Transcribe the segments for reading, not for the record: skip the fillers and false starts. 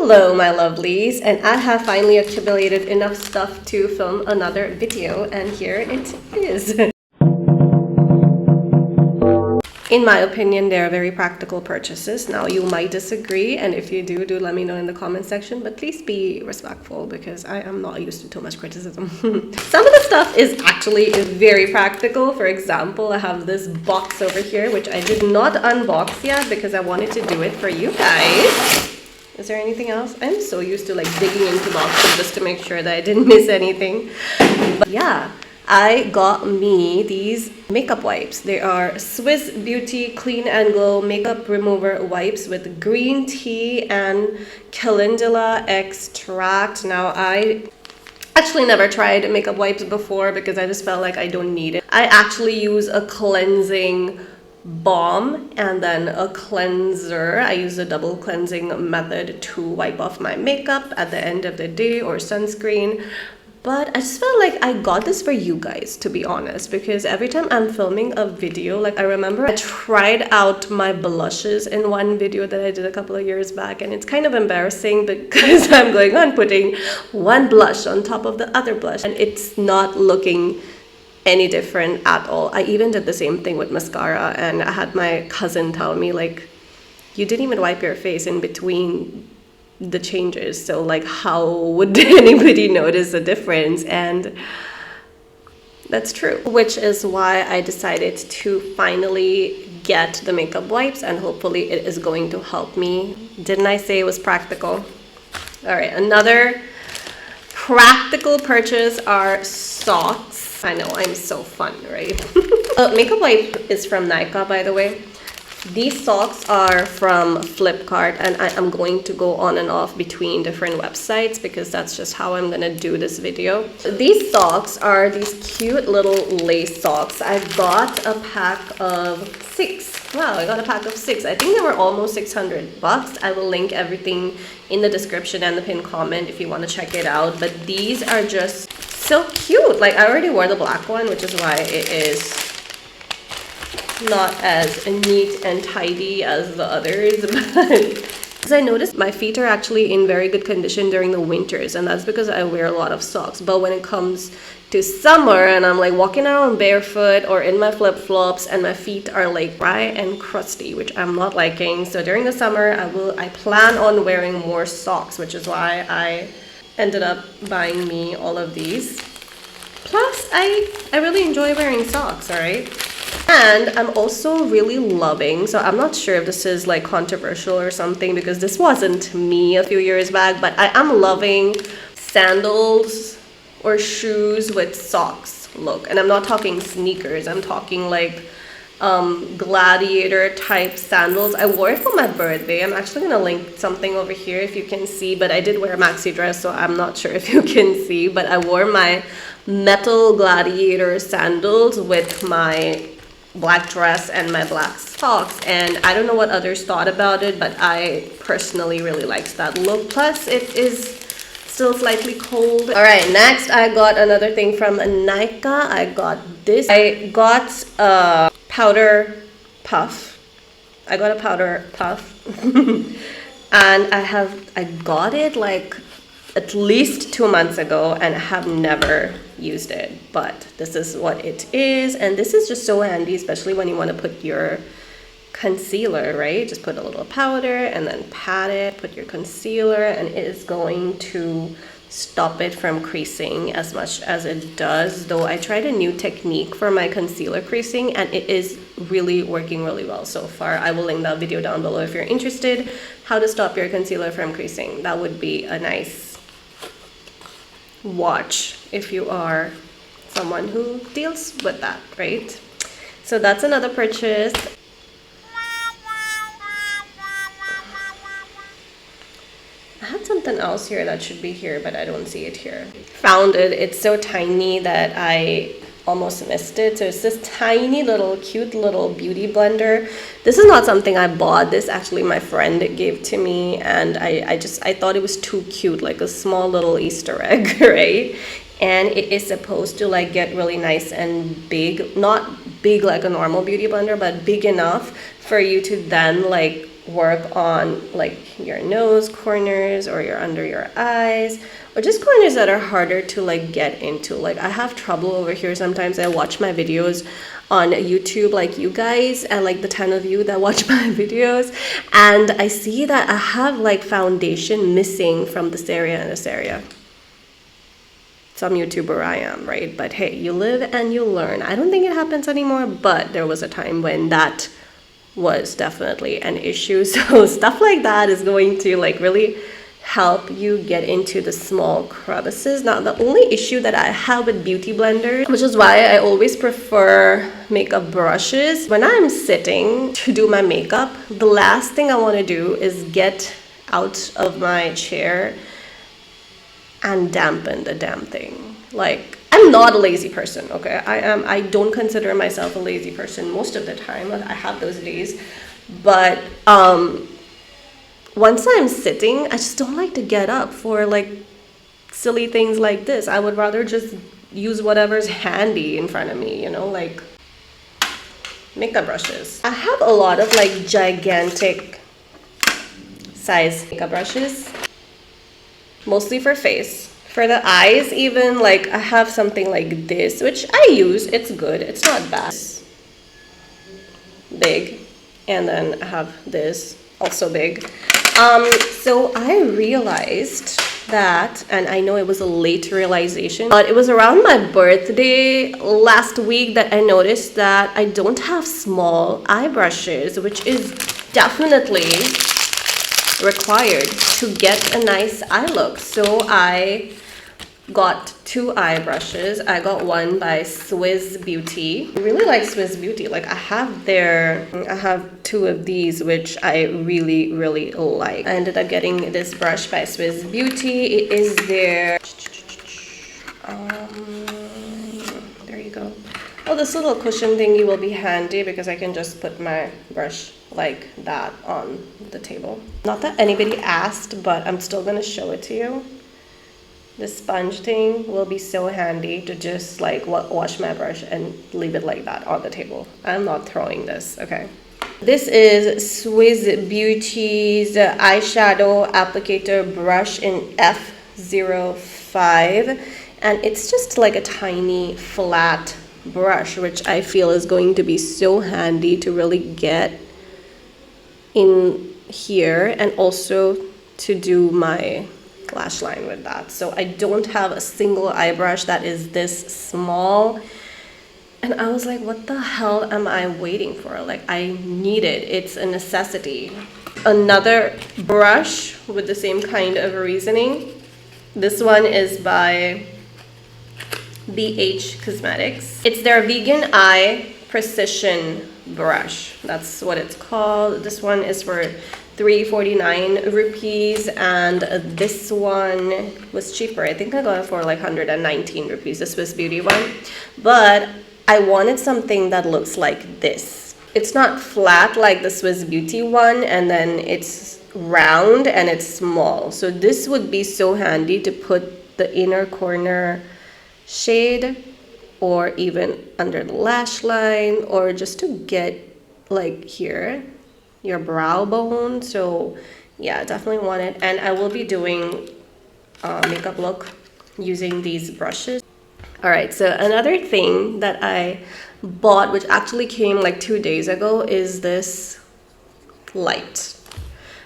Hello my lovelies, and I have finally accumulated enough stuff to film another video, and here it is. In my opinion, they are very practical purchases. Now you might disagree, and if you do let me know in the comment section, but please be respectful because I am not used to too much criticism. Some of the stuff is actually very practical. For example, I have this box over here which I did not unbox yet because I wanted to do it for you guys. Is there anything else? I'm so used to like digging into boxes just to make sure that I didn't miss anything. But yeah, I got me these makeup wipes. They are Swiss Beauty Clean and Glow makeup remover wipes with green tea and calendula extract. Now I actually never tried makeup wipes before because I just felt like I don't need it. I actually use a cleansing balm and then a cleanser. I use a double cleansing method to wipe off my makeup at the end of the day, or sunscreen. But I just felt like I got this for you guys, to be honest, because every time I'm filming a video, like I remember I tried out my blushes in one video that I did a couple of years back, and it's kind of embarrassing because I'm going on putting one blush on top of the other blush and it's not looking any different at all. I even did the same thing with mascara, and I had my cousin tell me like, you didn't even wipe your face in between the changes, so like how would anybody notice a difference? And that's true, which is why I decided to finally get the makeup wipes, and hopefully it is going to help me. Didn't I say it was practical? All right, another practical purchase are socks. I know, I'm so fun, right? Makeup wipe is from Nykaa, by the way. These socks are from Flipkart, and I am going to go on and off between different websites because that's just how I'm gonna do this video. These socks are these cute little lace socks. I got a pack of 6. Wow, I got a pack of 6. I think they were almost $600. I will link everything in the description and the pinned comment if you want to check it out. But these are just so cute. Like, I already wore the black one, which is why it is not as neat and tidy as the others. But because I noticed my feet are actually in very good condition during the winters, and that's because I wear a lot of socks. But when it comes to summer and I'm like walking around barefoot or in my flip-flops and my feet are like dry and crusty, which I'm not liking. So during the summer I plan on wearing more socks, which is why I ended up buying me all of these. Plus I really enjoy wearing socks, all right? And I'm also really loving, so I'm not sure if this is like controversial or something because this wasn't me a few years back, but I am loving sandals or shoes with socks look. And I'm not talking sneakers, I'm talking like gladiator type sandals. I wore it for my birthday. I'm actually gonna link something over here if you can see, but I did wear a maxi dress, so I'm not sure if you can see, but I wore my metal gladiator sandals with my black dress and my black socks, and I don't know what others thought about it, but I personally really liked that look. Plus it is still slightly cold. All right, next I got another thing from Nykaa. I got this. I got a powder puff. I got a powder puff and I got it like at least 2 months ago and I have never used it, but this is what it is, and this is just so handy, especially when you want to put your concealer, right? Just put a little powder and then pat it, put your concealer, and it is going to stop it from creasing as much as it does. Though I tried a new technique for my concealer creasing and it is really working really well so far. I will link that video down below if you're interested. How to stop your concealer from creasing. That would be a nice watch if you are someone who deals with that, right? So that's another purchase. I had something else here that should be here, but I don't see it here. Found it. It's so tiny that I almost missed it. So it's this tiny little cute little beauty blender. This is not something I bought. This actually my friend gave to me, and I thought it was too cute, like a small little Easter egg, right? And it is supposed to like get really nice and big, not big like a normal beauty blender, but big enough for you to then like work on like your nose corners or your under your eyes, or just corners that are harder to like get into. Like I have trouble over here sometimes. I watch my videos on YouTube like you guys, and like the 10 of you that watch my videos, and I see that I have like foundation missing from this area and this area. Some YouTuber I am, right? But hey, you live and you learn. I don't think it happens anymore, but there was a time when that was definitely an issue. So stuff like that is going to like really help you get into the small crevices. Now, the only issue that I have with beauty blenders, which is why I always prefer makeup brushes, when I'm sitting to do my makeup, the last thing I want to do is get out of my chair and dampen the damn thing. Like, I'm not a lazy person, okay? I don't consider myself a lazy person most of the time. I have those days. But once I'm sitting, I just don't like to get up for like silly things like this. I would rather just use whatever's handy in front of me, you know, like makeup brushes. I have a lot of like gigantic size makeup brushes, mostly for face. For the eyes even, like I have something like this, which I use. It's good, it's not bad. Big. And then I have this, also big. So I realized that, and I know it was a late realization, but it was around my birthday last week that I noticed that I don't have small eye brushes, which is definitely required to get a nice eye look. So I got 2 eye brushes. I got one by Swiss Beauty. I really like Swiss Beauty. Like I have 2 of these, which I really, really like. I ended up getting this brush by Swiss Beauty. It is their, there you go. Oh, this little cushion thingy will be handy because I can just put my brush like that on the table. Not that anybody asked, but I'm still gonna show it to you. The sponge thing will be so handy to just like wash my brush and leave it like that on the table. I'm not throwing this, okay? This is Swiss Beauty's eyeshadow applicator brush in F05, and it's just like a tiny flat brush, which I feel is going to be so handy to really get in here and also to do my lash line with that. So I don't have a single eye brush that is this small, and I was like, what the hell am I waiting for? Like I need it. It's a necessity. Another brush with the same kind of reasoning. This one is by BH Cosmetics. It's their Vegan Eye Precision brush. That's what it's called. This one is for 349 rupees, and this one was cheaper. I think I got it for like 119 rupees, the Swiss Beauty one. But I wanted something that looks like this. It's not flat like the Swiss Beauty one, and then it's round and it's small. So this would be so handy to put the inner corner shade, or even under the lash line, or just to get like here, your brow bone. So yeah, definitely want it. And I will be doing a makeup look using these brushes. All right, so another thing that I bought, which actually came like 2 days ago, is this light.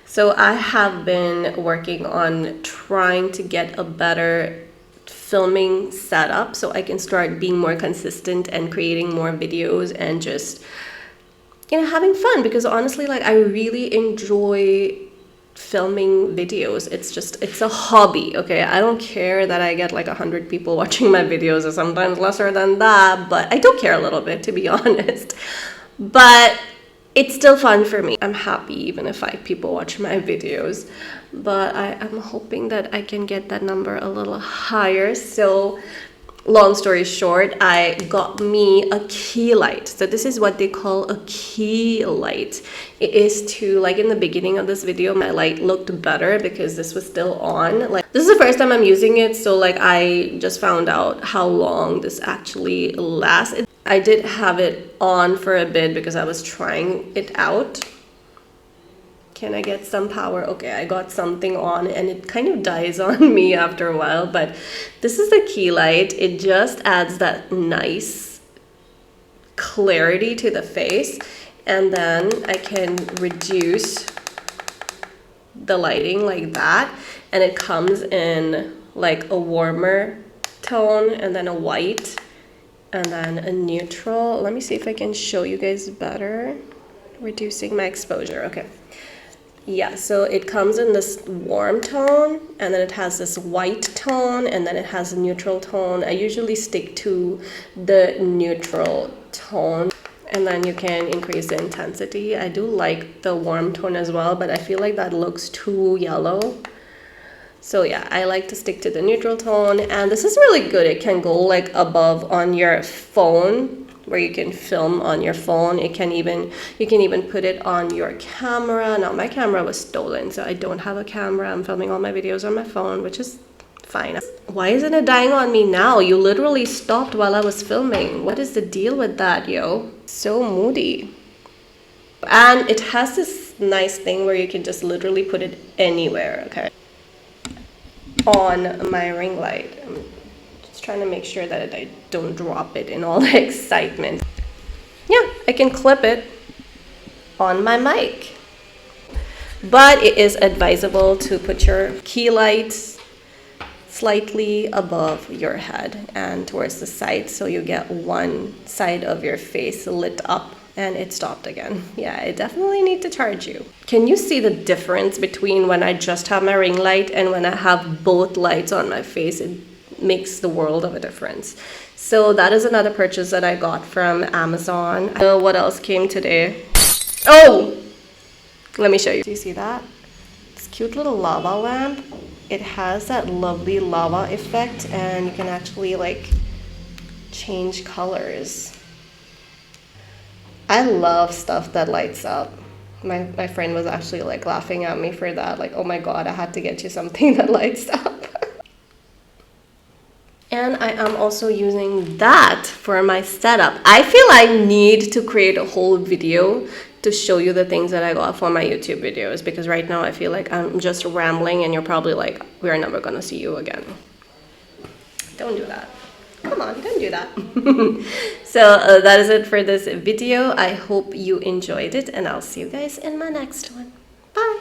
So I have been working on trying to get a better filming setup so I can start being more consistent and creating more videos and just, you know, having fun, because honestly, like I really enjoy filming videos. It's a hobby, okay? I don't care that I get like 100 people watching my videos, or sometimes lesser than that, but I do care a little bit, to be honest. But it's still fun for me. I'm happy even if 5 people watch my videos, but I'm hoping that I can get that number a little higher. So long story short, I got me a key light. So this is what they call a key light. It is to, like in the beginning of this video, my light looked better because this was still on. Like this is the first time I'm using it, so like I just found out how long this actually lasts. I did have it on for a bit because I was trying it out. Can I get some power? Okay, I got something on and it kind of dies on me after a while, but this is the key light. It just adds that nice clarity to the face, and then I can reduce the lighting like that, and it comes in like a warmer tone and then a white and then a neutral. Let me see if I can show you guys better. Reducing my exposure. Okay. Yeah, so it comes in this warm tone, and then it has this white tone, and then it has a neutral tone. I usually stick to the neutral tone, and then you can increase the intensity. I do like the warm tone as well, but I feel like that looks too yellow. So yeah, I like to stick to the neutral tone, and this is really good. It can go like above on your phone, where you can film on your phone. You can even put it on your camera. Now my camera was stolen, so I don't have a camera. I'm filming all my videos on my phone, which is fine. Why isn't it dying on me now? You literally stopped while I was filming. What is the deal with that, yo? So moody. And it has this nice thing where you can just literally put it anywhere, okay? On my ring light. I'm just trying to make sure that I don't drop it in all the excitement. Yeah, I can clip it on my mic. But it is advisable to put your key lights slightly above your head and towards the side, so you get one side of your face lit up. And it stopped again. Yeah, I definitely need to charge you. Can you see the difference between when I just have my ring light and when I have both lights on my face? It makes the world of a difference. So that is another purchase that I got from Amazon. What else came today? Oh! Let me show you. Do you see that? This cute little lava lamp. It has that lovely lava effect, and you can actually like change colors. I love stuff that lights up. My friend was actually like laughing at me for that. Like, oh my God, I had to get you something that lights up. And I am also using that for my setup. I feel I need to create a whole video to show you the things that I got for my YouTube videos, because right now I feel like I'm just rambling and you're probably like, we're never gonna see you again. Don't do that. Come on, don't do that. So that is it for this video. I hope you enjoyed it, and I'll see you guys in my next one. Bye.